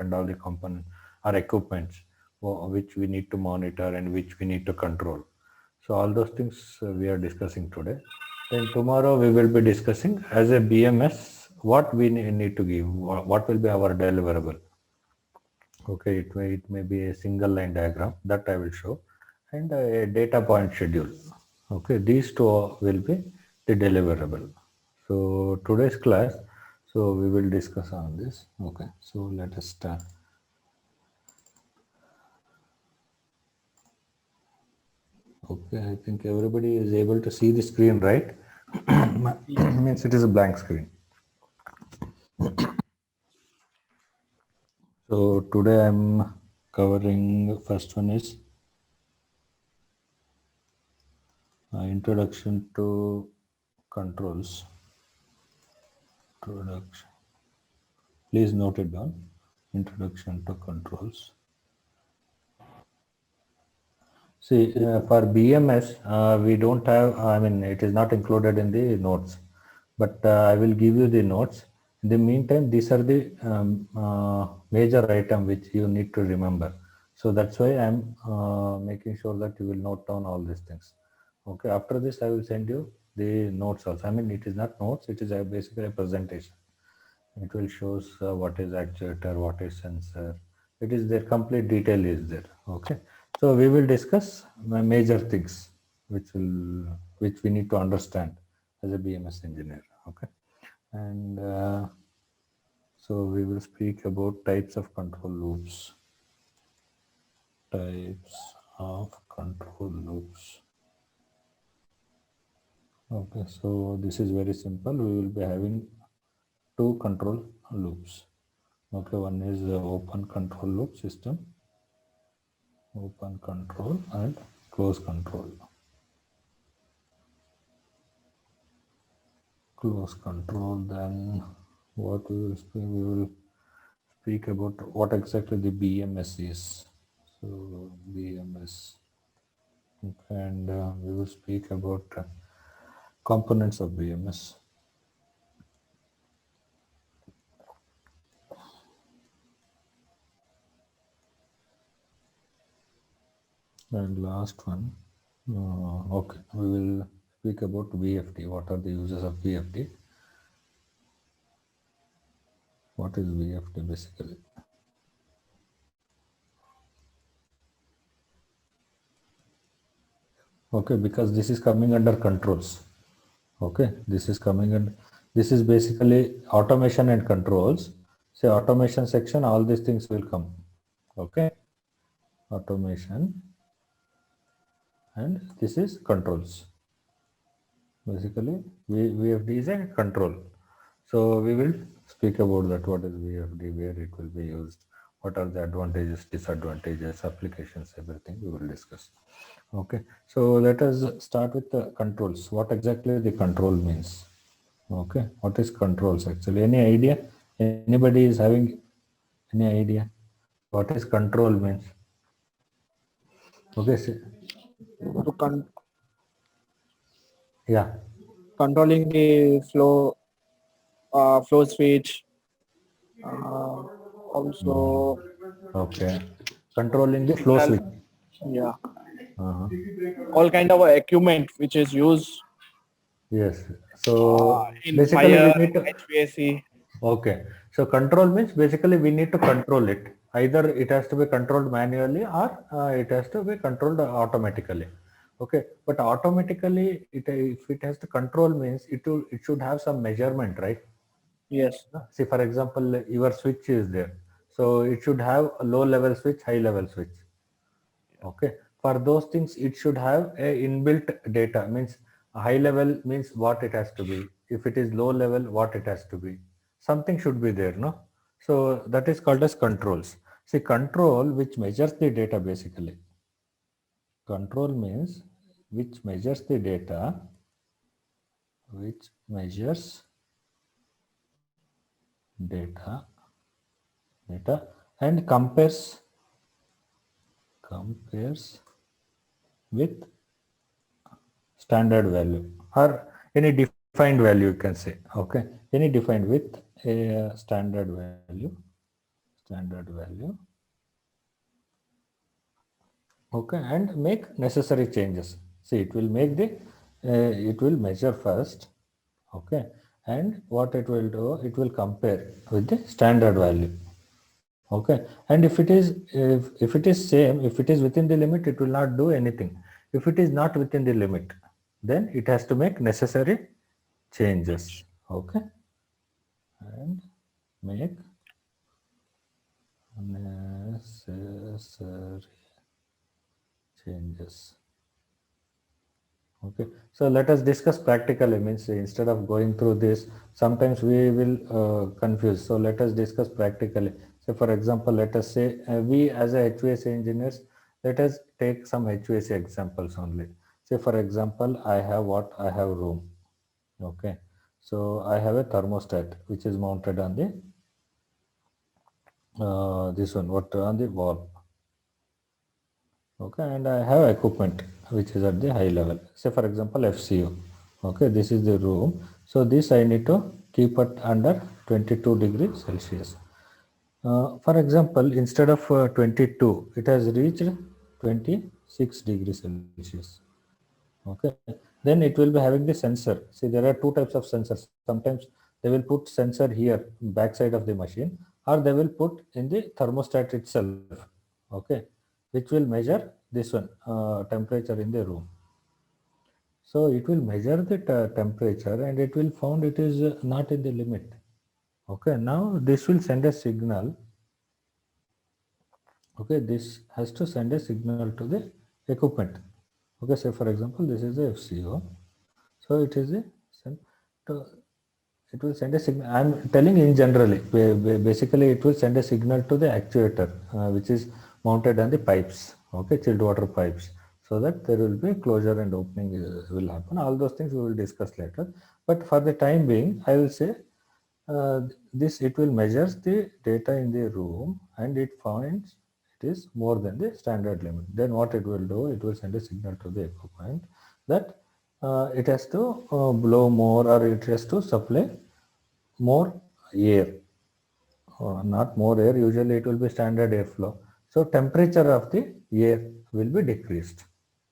and all the components or equipments which we need to monitor and which we need to control. So all those things we are discussing today. Then tomorrow we will be discussing as a BMS what we need to give, what will be our deliverable. Okay, it may be a single line diagram that I will show, and a data point schedule. Okay, these two will be the deliverable. So today's class, so we will discuss on this. Okay, so let us start. Okay, I think everybody is able to see the screen, right? Means it is a blank screen. So today I'm covering, first one is introduction to controls. Introduction. Please note it down. Introduction to controls. See, for BMS, we don't have, I mean, it is not included in the notes, but I will give you the notes. In the meantime, these are the major item which you need to remember. So that's why I'm making sure that you will note down all these things. Okay, after this, I will send you the notes also. I mean, it is not notes, it is basically a presentation. It will shows what is actuator, what is sensor. It is there, complete detail is there. Okay, so we will discuss major things which we need to understand as a BMS engineer. Okay, and so we will speak about types of control loops. Types of control loops. Okay, so this is very simple. We will be having two control loops. Okay, one is the open control loop system, open control, and close control. Close control, then what we will speak about what exactly the BMS is. So BMS, okay, and we will speak about components of BMS. And last one, okay, we will speak about VFD. What are the uses of VFD? What is VFD basically? Okay, because this is coming under controls. Okay, this is coming in. This is basically automation and controls. Say automation section, all these things will come. Okay, automation, and this is controls. Basically, VFD is a control. So we will speak about that. What is VFD? Where it will be used? What are the advantages, disadvantages, applications? Everything we will discuss. Okay. So let us start with the controls. What exactly the control means? Okay, what is controls actually? Any idea? Anybody is having any idea what is control means? Okay, so, to yeah. controlling the flow switch, also Okay, controlling the flow signal, switch. yeah, Uh-huh. all kind of equipment which is used Yes. So in basically we fire, need to. HVAC. Okay. So control means basically we need to control it. Either it has to be controlled manually or it has to be controlled automatically. Okay. But automatically, if it has to control means it should have some measurement, right? Yes, See, for example, your switch is there. So it should have a low level switch, high level switch. Okay. For those things, it should have a inbuilt data. Means a high level means what it has to be. If it is low level, what it has to be. Something should be there, no? So that is called as controls. See, control which measures the data basically. Control means which measures the data, which measures data, and compares with standard value or any defined value, you can say. Okay, any defined with a standard value, standard value. Okay, and make necessary changes. See, it will make the it will measure first. Okay, and what it will do, it will compare with the standard value. Okay, and if it is same, if it is within the limit, it will not do anything. If it is not within the limit, then it has to make necessary changes. Okay, and make necessary changes. Okay, so let us discuss practically. Means instead of going through this, sometimes we will confuse. So let us discuss practically. So for example, let us say we as a HVAC engineers, let us take some HVAC examples only. Say for example, I have room. Okay, so I have a thermostat which is mounted on the this one, what on the wall. Okay, and I have equipment which is at the high level. Say for example FCO. Okay, this is the room. So this I need to keep it under 22 degrees Celsius. For example, instead of 22, it has reached 26 degrees Celsius. Okay, then it will be having the sensor. See, there are two types of sensors. Sometimes they will put sensor here backside of the machine, or they will put in the thermostat itself. Okay, which will measure this one temperature in the room. So it will measure the temperature and it will found it is not in the limit. Okay, now this will send a signal. Okay, this has to send a signal to the equipment. Okay, say for example, this is the FCO. So it is a it will send a signal. I'm telling in generally. Basically, it will send a signal to the actuator, which is mounted on the pipes. Okay, chilled water pipes, so that there will be closure and opening will happen. All those things we will discuss later. But for the time being, I will say this it will measures the data in the room and it finds it is more than the standard limit. Then what it will do, it will send a signal to the equipment that it has to blow more or it has to supply more air, or not more air. Usually it will be standard airflow. So temperature of the air will be decreased.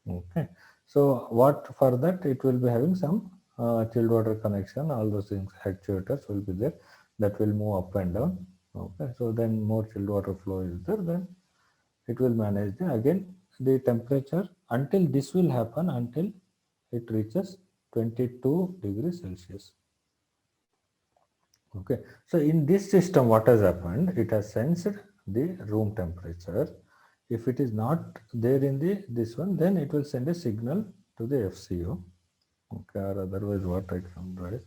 Okay, so what for that, it will be having some chilled water connection, all those things, actuators will be there that will move up and down. Okay, so then more chilled water flow is there, then it will manage again the temperature until this will happen until it reaches 22 degrees Celsius. Okay, so in this system what has happened, it has sensed the room temperature. If it is not there in the this one, then it will send a signal to the FCO. Okay, or otherwise what I can write,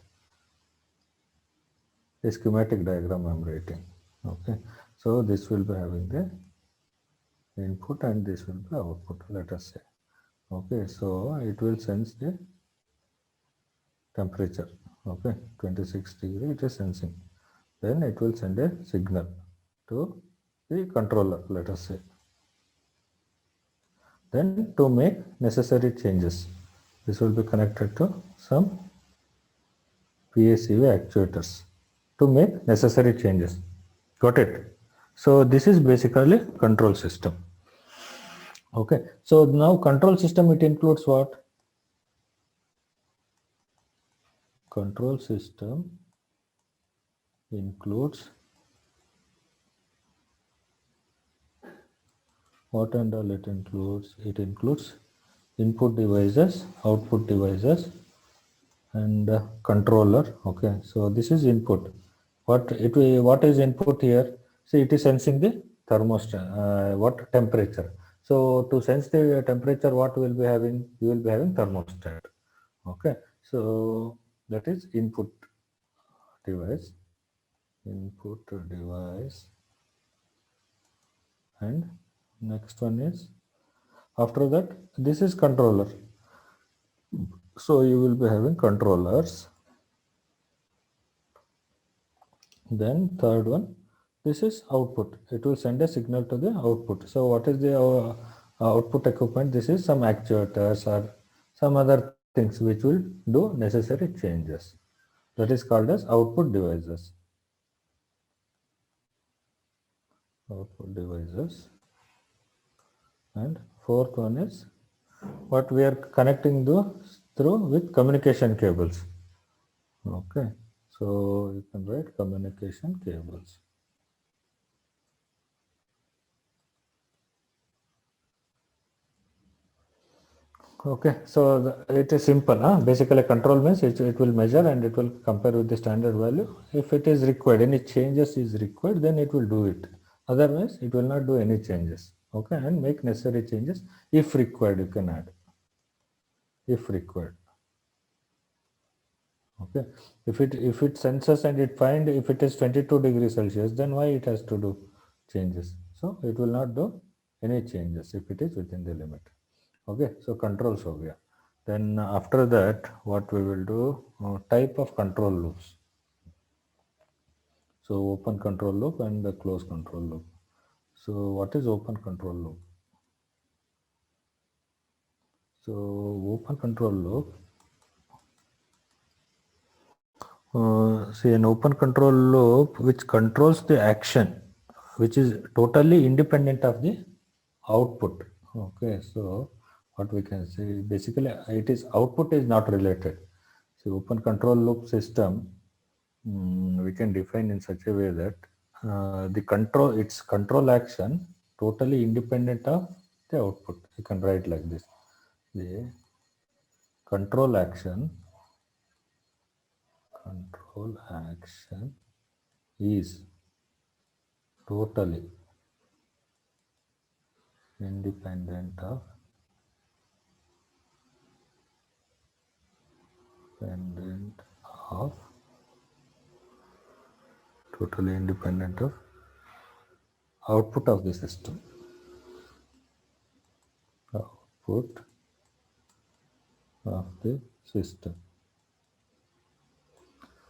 a schematic diagram I'm writing. Okay, so this will be having the input and this will be output, let us say. Okay, so it will sense the temperature. Okay, 26 degree it is sensing. Then it will send a signal to the controller, let us say. Then to make necessary changes, this will be connected to some PACV actuators to make necessary changes. Got it? So this is basically control system. Okay, so now control system, it includes what? Control system includes what and all it includes? It includes input devices, output devices, and controller. Okay, so this is input. What is input here? See, it is sensing the thermostat, what temperature. So to sense the temperature, what will be having? You will be having thermostat. Okay, so that is input device, and next one is, after that, this is controller. So you will be having controllers. Then third one, this is output. It will send a signal to the output. So what is the output equipment? This is some actuators or some other things which will do necessary changes. That is called as output devices. output devices, and fourth one is what we are connecting through with communication cables. Okay, so you can write communication cables. Okay, so it is simple. Basically, control means it will measure and it will compare with the standard value. If it is required, any changes is required, then it will do it. Otherwise, it will not do any changes. Okay, and make necessary changes if required. You can add if required. Okay, if it senses and it find if it is 22 degrees Celsius, then why it has to do changes? So it will not do any changes if it is within the limit. Okay, so controls over here. Then after that, what we will do, type of control loops. So open control loop and the close control loop. So what is open control loop? So open control loop, see an open control loop which controls the action, which is totally independent of the output. Okay, so what we can say, basically it is output is not related. So open control loop system, we can define in such a way that its control action totally independent of the output. You can write like this: the control action is totally independent of output of the system. Output of the system.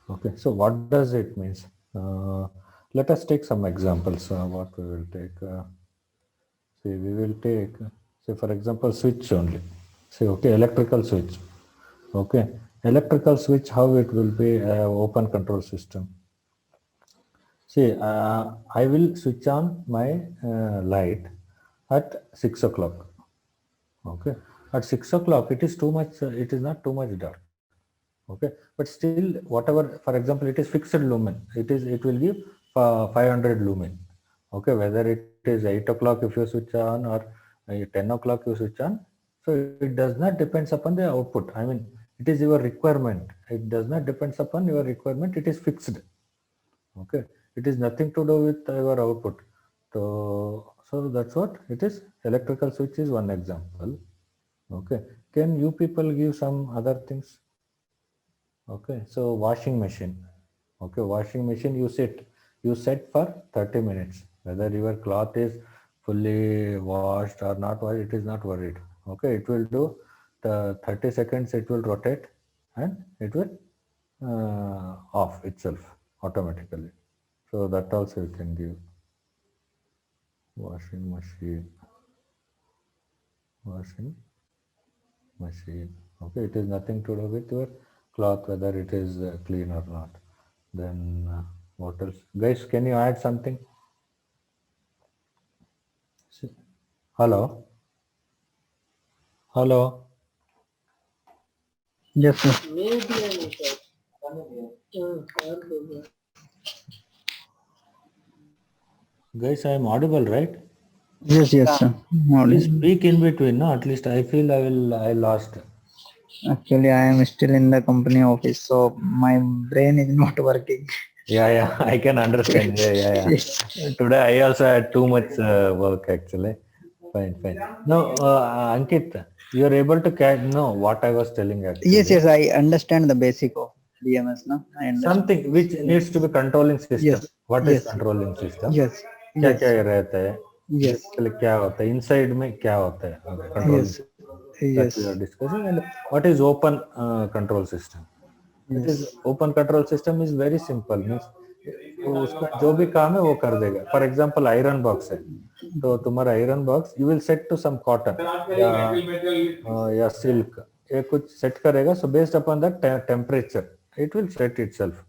Okay, so what does it means? Let us take some examples. What we will take? See, we will take, say for example, switch only. Say, okay, electrical switch. Okay, electrical switch, how it will be open control system. See, I will switch on my light at 6 o'clock. Okay, at 6 o'clock, it is too much, it is not too much dark. Okay, but still, whatever, for example, it is fixed lumen, it will give 500 lumen. Okay, whether it is 8 o'clock if you switch on or 10 o'clock you switch on, so it does not depends upon the output. I mean, it is your requirement. It does not depends upon your requirement. It is fixed. Okay, it is nothing to do with your output. So that's what it is. Electrical switch is one example. Okay, can you people give some other things? Okay, so washing machine. Okay, washing machine you set for 30 minutes. Whether your cloth is fully washed or not washed, it is not worried. Okay, it will do the 30 seconds, it will rotate and it will off itself automatically. So that also you can give. Washing machine. Okay, it is nothing to do with your cloth, whether it is clean or not. Then what else? Guys, can you add something? Hello? Hello? Yes, sir. Guys, I am audible, right? Yes, sir. Please speak in between, no? At least I feel I lost. Actually, I am still in the company office, so my brain is not working. Yeah, I can understand. Yeah. Today I also had too much work actually. Fine. No, Ankit, you are able to catch what I was telling actually. Yes, I understand the basic of BMS. No, I understand. Something which needs to be controlling system. Yes. What is controlling system? Yes. क्या रहता है? Yes. क्या होता है? Inside में क्या होता है? Controlling. That we are discussing. And what is open control system? It is open control system is very simple. Means उसका जो भी काम है वो कर देगा. For example, iron box है. तो तुम्हारा iron box you will set to some cotton या silk. ये कुछ set करेगा. So based upon that temperature, it will set itself.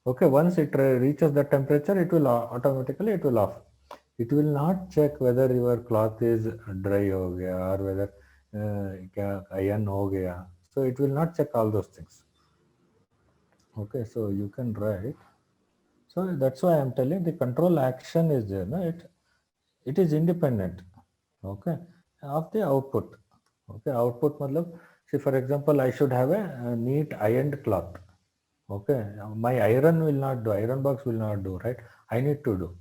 Okay, once it reaches the temperature, it will automatically off. it will not check whether your cloth is dry ho gaya or whether kya iron ho gaya. So it will not check all those things. Okay, so you can write. So that's why I'm telling the control action is there. No? It is independent. Okay, of the output. Okay, output matlab, see for example, I should have a neat ironed cloth. Okay, my iron will not do, iron box will not do, right? I need to do.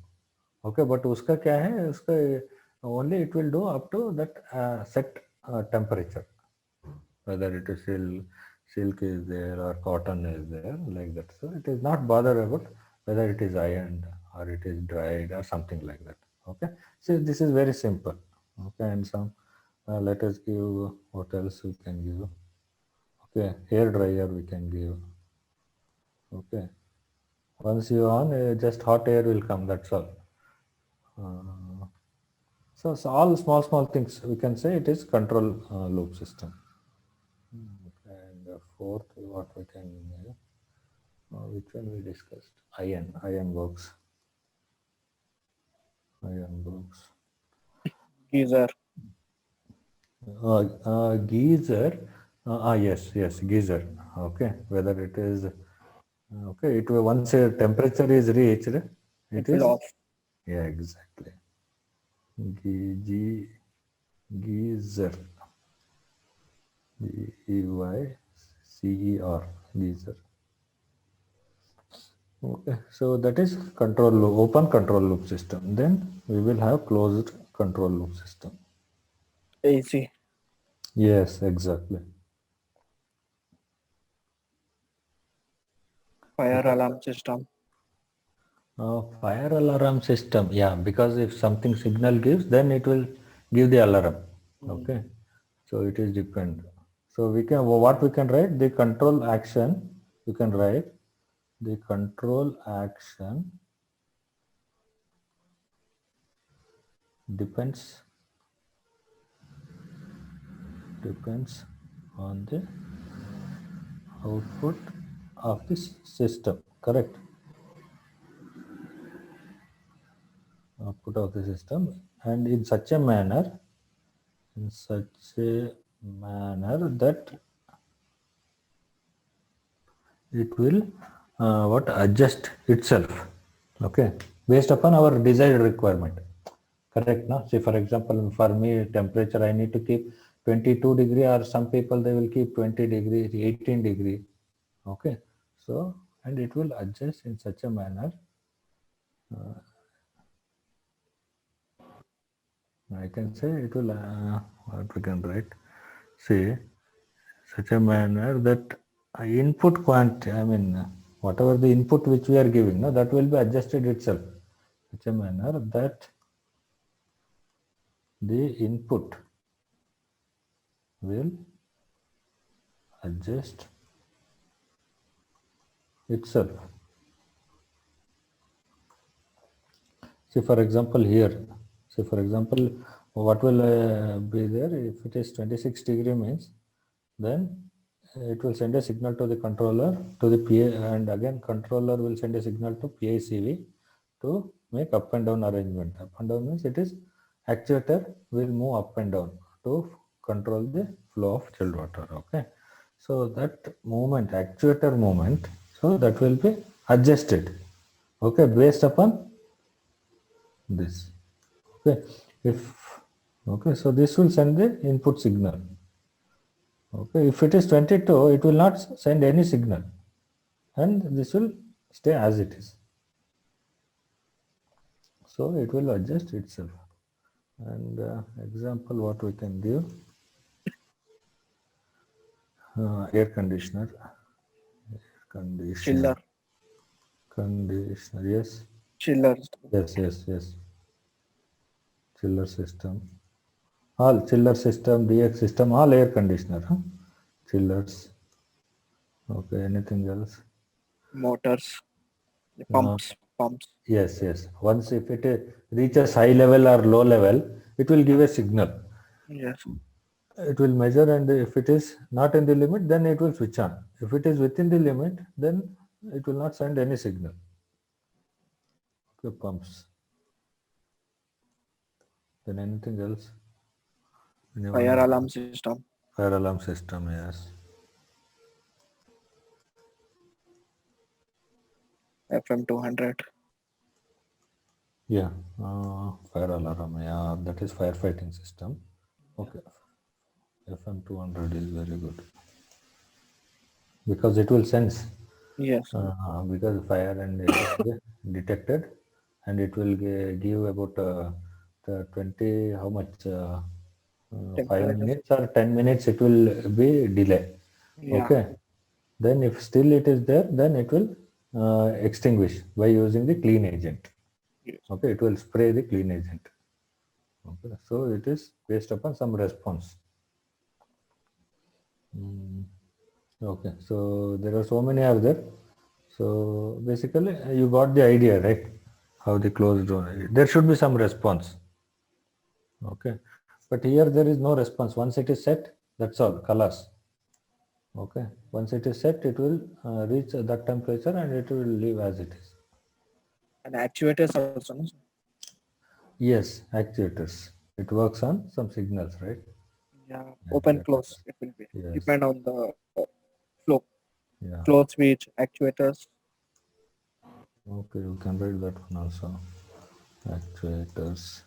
Okay, but uska kya hai? Uska only it will do up to that set temperature. Whether it is silk is there or cotton is there, like that. So it is not bother about whether it is ironed or it is dried or something like that. Okay, so this is very simple. Okay, and some let us give what else we can give. Okay, hair dryer we can give. Okay, once you on, just hot air will come. That's all. So all small things we can say it is control loop system. And fourth, what we can which one we discussed? Iron works. Iron works. Geyser. Geyser. Yes, geyser. Okay, whether it is okay. It will once a temperature is reached, It it will is off. yeah exactly. Geyser. Geycer. Geyser. Okay, so that is control loop, open control loop system. Then we will have closed control loop system. AC. Yes, exactly. Fire alarm system. Fire alarm system. Yeah, because if something signal gives, then it will give the alarm. Okay, so it is depend. So we can what we can write the control action. You can write the control action depends on the output of this system, correct? Output of the system, and in such a manner that it will what adjust itself, okay, based upon our desired requirement, correct? Now, say for example, for me temperature I need to keep 22 degree, or some people they will keep 20 degree, 18 degree. Okay, so and it will adjust in such a manner. I can say it will what we can write, say such a manner that input quantity, I mean whatever the input which we are giving, no, that will be adjusted itself, such a manner that the input will adjust itself. See for example here, say for example, what will be there if it is 26 degree means, then it will send a signal to the controller to the PA, and again controller will send a signal to PICV to make up and down arrangement. Up and down means it is actuator will move up and down to control the flow of chilled water. Okay, so that movement, actuator movement, so that will be adjusted, okay, based upon this. Okay, if okay, so this will send the input signal. Okay, if it is 22, it will not send any signal, and this will stay as it is. So it will adjust itself. And example, what we can give, air conditioner, Chiller. conditioner, yes, Chiller. yes, chiller system, all chiller system, DX system, all air conditioner, chillers. Okay, anything else? Motors. The pumps. Yes. Once if it reaches high level or low level, it will give a signal. Yes. It will measure, and if it is not in the limit, then it will switch on. If it is within the limit, then it will not send any signal. Okay, pumps. Then anything else? Anyone? Fire alarm system. Fire alarm system, yes. FM200. Yeah, fire alarm. Yeah, that is firefighting system. Okay, FM200 is very good because it will sense Yes. because fire and it will be detected, and it will give about the 20 how much 5 Temperature. minutes or 10 minutes it will be delay. Yeah. Okay, then if still it is there, then it will extinguish by using the clean agent. Yes. Okay, it will spray the clean agent. Okay, so it is based upon some response. Okay, so there are so many are there. So basically, you got the idea, right? How the closed door. There should be some response. Okay, but here there is no response. Once it is set, that's all. Colors. Okay, once it is set, it will reach that temperature and it will leave as it is. And actuators also. No? Yes, actuators. It works on some signals, right? Yeah. Open Actuators. close. It will be. Yes. Depend on the flow. Yeah. Close switch, actuators. Okay, you can write that one also. Actuators.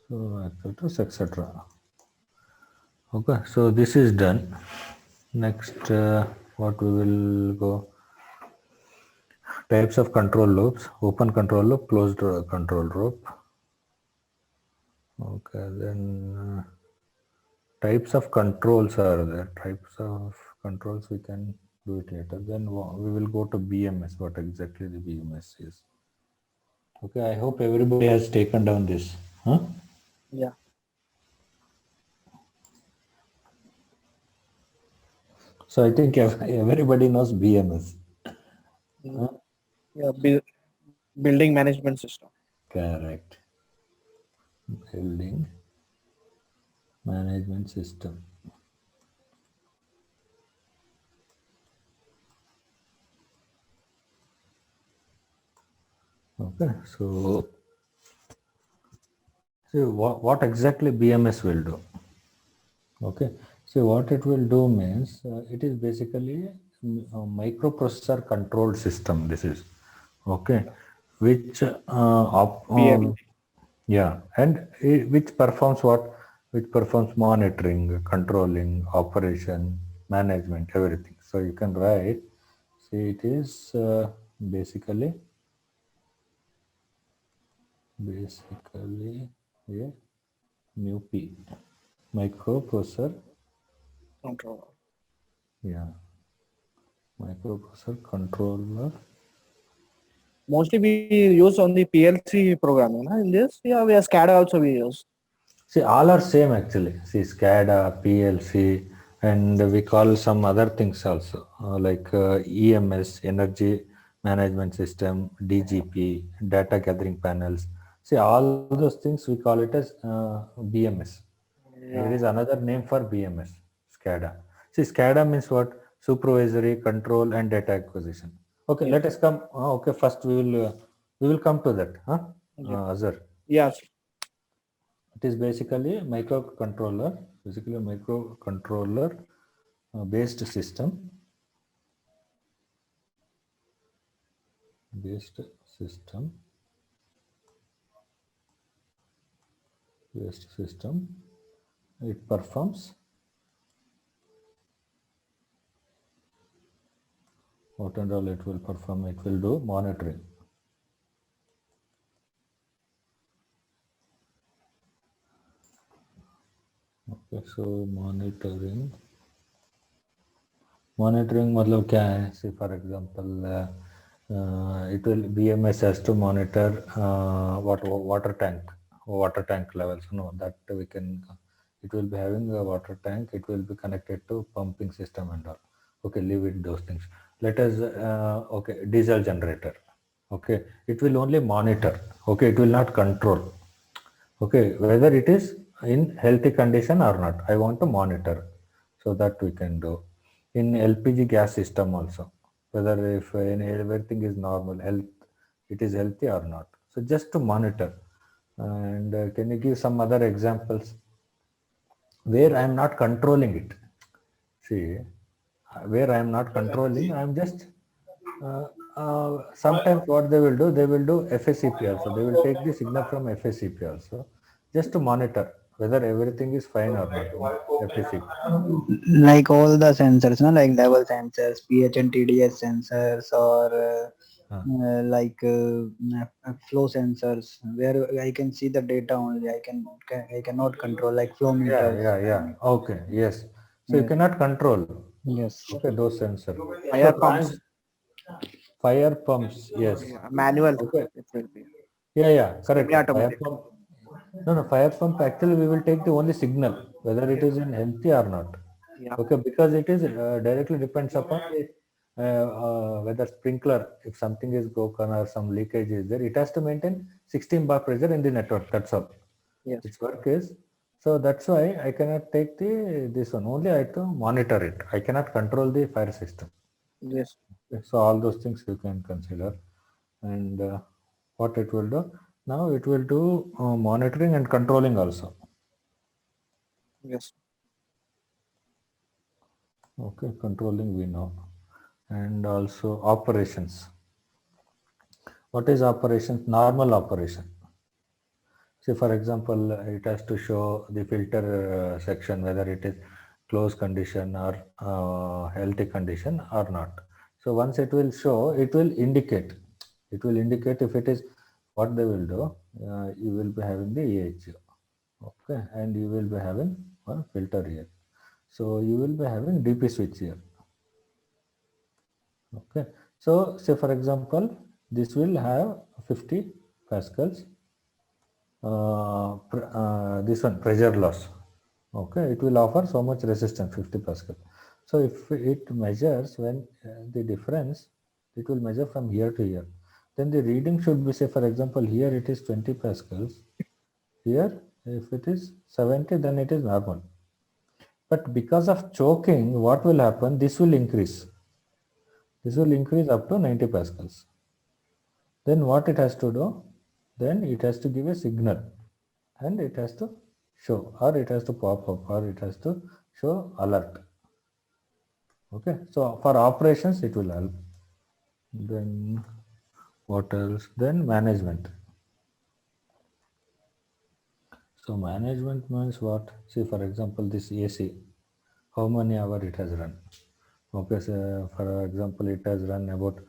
So actuators, etc. Okay, so this is done. Next, what we will go? Types of control loops: open control loop, closed control loop. Okay, then types of controls are there. Types of controls we can do it later. Then we will go to BMS. What exactly the BMS is? Okay, I hope everybody has taken down this. Huh? Yeah. So I think everybody knows BMS. Huh? Yeah. Building management system. Correct. Building management system. Okay, so see what exactly BMS will do. Okay, so what it will do means it is basically a microprocessor control system. This is okay, which PMP. yeah, and which performs what? Which performs monitoring, controlling, operation, management, everything. So you can write. See, it is basically a MUP, microprocessor. Controller. Yeah, microprocessor controller. Mostly we use on the PLC programming. In this, yeah, we have SCADA also we use. See, all are same actually. See, SCADA, PLC, and we call some other things also, like EMS, Energy Management System, DGP, Data Gathering Panels. See, all those things we call it as BMS. There is another name for BMS, SCADA. See, SCADA means what? Supervisory, control, and data acquisition. Okay, let us come. Okay, first we will come to that. Huh? Azhar. Yes. It is basically a microcontroller, basically a microcontroller based system. Based system. Based system. It performs what and all it will perform. It will do monitoring. Okay, so monitoring. Monitoring मतलब क्या है? See, for example, it will BMS has to monitor what water tank levels. No, that we can. It will be having a water tank. It will be connected to pumping system and all. Okay, leave it those things. Let us okay, diesel generator. Okay, it will only monitor. Okay, it will not control. Okay, whether it is in healthy condition or not, I want to monitor. So that we can do. In LPG gas system also, whether if everything is normal, it is healthy or not. So just to monitor. And can you give some other examples where I am not controlling it? See, where I am not controlling, I am just sometimes what they will do FSCP also. They will take the signal from FSCP also, just to monitor whether everything is fine or not in FSCP. Like all the sensors, no, like level sensors, pH and TDS sensors, or flow sensors, where I can see the data only. I cannot control, like flow meters. Yeah. Okay, yes. So you Yes. cannot control. Yes. Okay, those sensors. Fire So pumps. fire pumps, yes. Yeah, manual. Okay. It will be Yeah, correct. Fire semi-automatic. pump. No, fire pump actually we will take the only signal, whether it is in healthy or not. Yeah. Okay, because it is directly depends upon the whether sprinkler, if something is broken or some leakage is there, it has to maintain 16 bar pressure in the network. That's all. Yes. Its work is. So that's why I cannot take this one. Only I have to monitor it. I cannot control the fire system. Yes. So all those things you can consider. And what it will do now, it will do monitoring and controlling also. Yes. Okay, controlling we know. And also operations. What is operations? Normal operation. Say for example, it has to show the filter section whether it is closed condition or healthy condition or not. So once it will show, it will indicate. It will indicate if it is what they will do. You will be having the EHU. Okay, and you will be having one filter here. So you will be having DP switch here. Okay, so say for example, this will have 50 pascals. This one pressure loss. Okay, it will offer so much resistance 50 pascal. So if it measures when the difference, it will measure from here to here. Then the reading should be, say for example, here it is 20 pascals. Here if it is 70, then it is normal. But because of choking, what will happen? This will increase. This will increase up to 90 pascals. Then what it has to do? Then it has to give a signal and it has to show, or it has to pop up, or it has to show alert. Okay, so for operations it will help. Then what else? Then management. So management means what? See for example this AC, how many hours it has run. Okay, so for example it has run about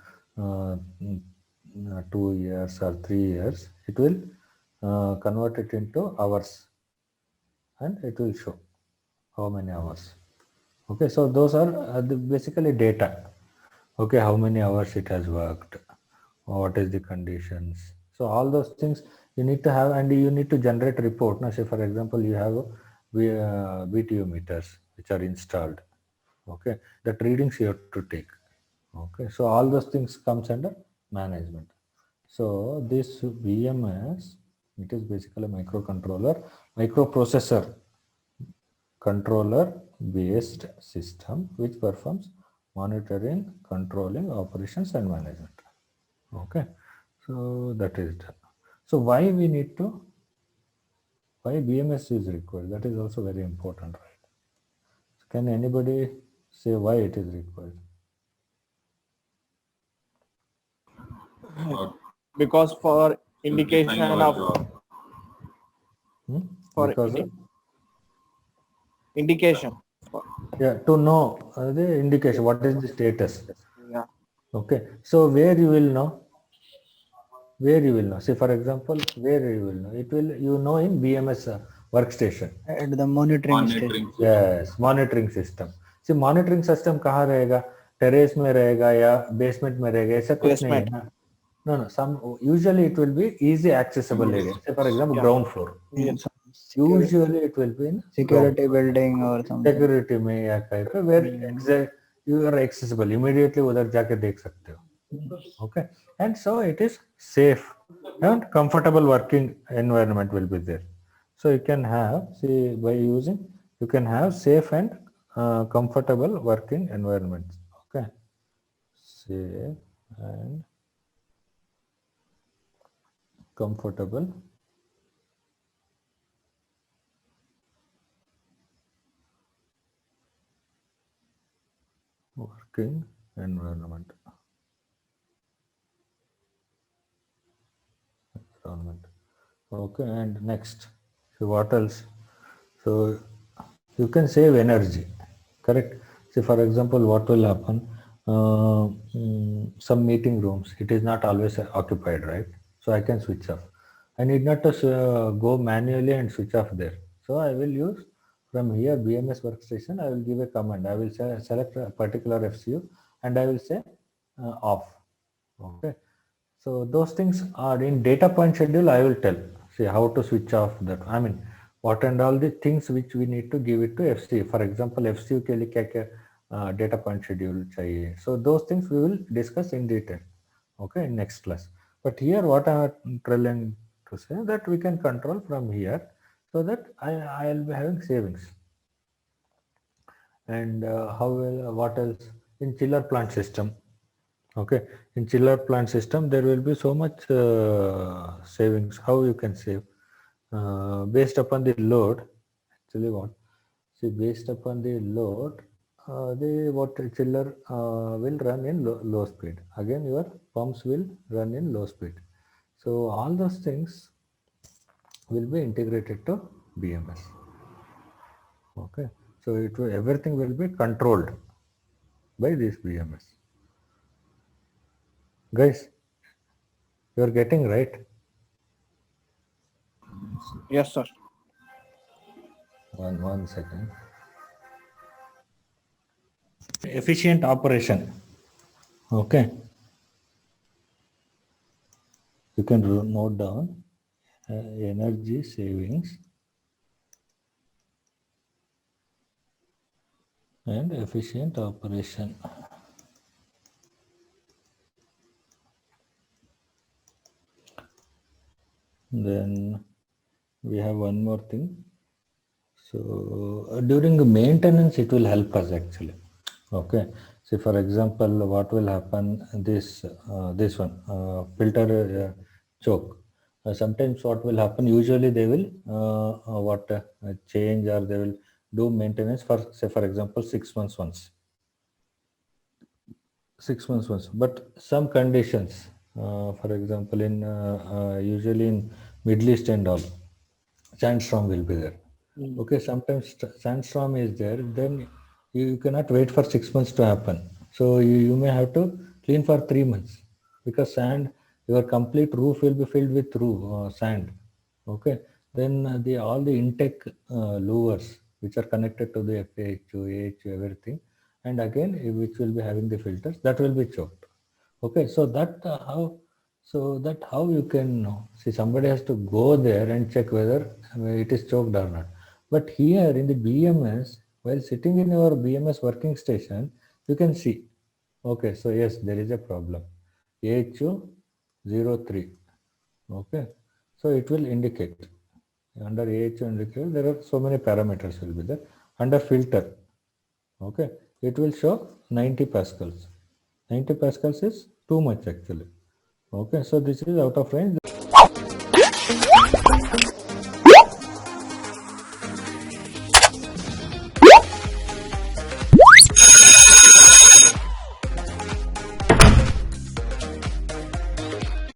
2 years or 3 years. It will convert it into hours and it will show how many hours. Okay, so those are basically data. Okay, how many hours it has worked, what is the conditions. So all those things you need to have, and you need to generate report. Now say for example you have BTU meters which are installed. Okay, that readings you have to take. Okay, so all those things comes under management. So this BMS, it is basically a microcontroller, microprocessor controller based system which performs monitoring, controlling, operations and management. Okay, so that is done. So why we need to, why BMS is required? That is also very important, right? Can anybody say why it is required? Because for indication of for Because of, indication. yeah, to know the indication, what is the status. Yeah. Okay, so where you will know? Where you will know? Say for example, where you will know? It will, you know, in BMS workstation. At the monitoring station. Yes, monitoring system. See monitoring system कहाँ रहेगा? Terrace में रहेगा या basement में रहेगा? ऐसा कुछ नहीं है Basement. ना? No. Some usually it will be easy accessible area. Say for example, ground floor. Yes. Usually it will be in Security building or something. security में या कहीं पे where exact you are accessible. Immediately उधर जाके देख सकते हो. Okay, and so it is safe and comfortable working environment will be there. So you can have, see, by using, you can have safe and comfortable working environments. Okay, safe and comfortable working environment. Okay, and next, so what else? So you can save energy, correct? See, for example, what will happen? Some meeting rooms, it is not always occupied, right? So I can switch off. I need not to go manually and switch off there. So I will use from here BMS workstation. I will give a command. I will select a particular FCU and I will say off. Okay. So those things are in data point schedule. I will tell, see how to switch off that. I mean, what and all the things which we need to give it to FCU. For example, FCU के लिए क्या data point schedule चाहिए. So those things we will discuss in detail. Okay, in next class. But here what I am trying to say that we can control from here, so that I will be having savings. And what else in chiller plant system? Okay, in chiller plant system, there will be so much savings. How you can save? Based upon the load, actually what? See, based upon the load, the water chiller will run in low speed. Again, your pumps will run in low speed. So all those things will be integrated to BMS. Okay, so everything will be controlled by this BMS. Guys, you are getting right. Yes, sir. One second. Efficient operation. Okay. You can note down energy savings and efficient operation. Then we have one more thing. So during the maintenance, it will help us actually. Okay. So for example, what will happen? This one filter choke. Sometimes what will happen? Usually they will change, or they will do maintenance for, say for example, 6 months once. 6 months once. But some conditions, for example, in usually in Middle East and all, sandstorm will be there. Okay, sometimes sandstorm is there, then you cannot wait for 6 months to happen. So you may have to clean for 3 months, because sand, your complete roof will be filled with sand. Okay, then all the intake louvers which are connected to the FAHU, AHU, everything, and again which will be having the filters, that will be choked. Okay, so that how you can know. See, somebody has to go there and check whether it is choked or not. But here in the BMS, while sitting in your BMS working station, you can see, okay, so yes, there is a problem. AHU 03. Okay, so it will indicate under AHU indicate there are so many parameters will be there. Under filter, okay, it will show 90 pascals. 90 pascals is too much actually. Okay, so this is out of range.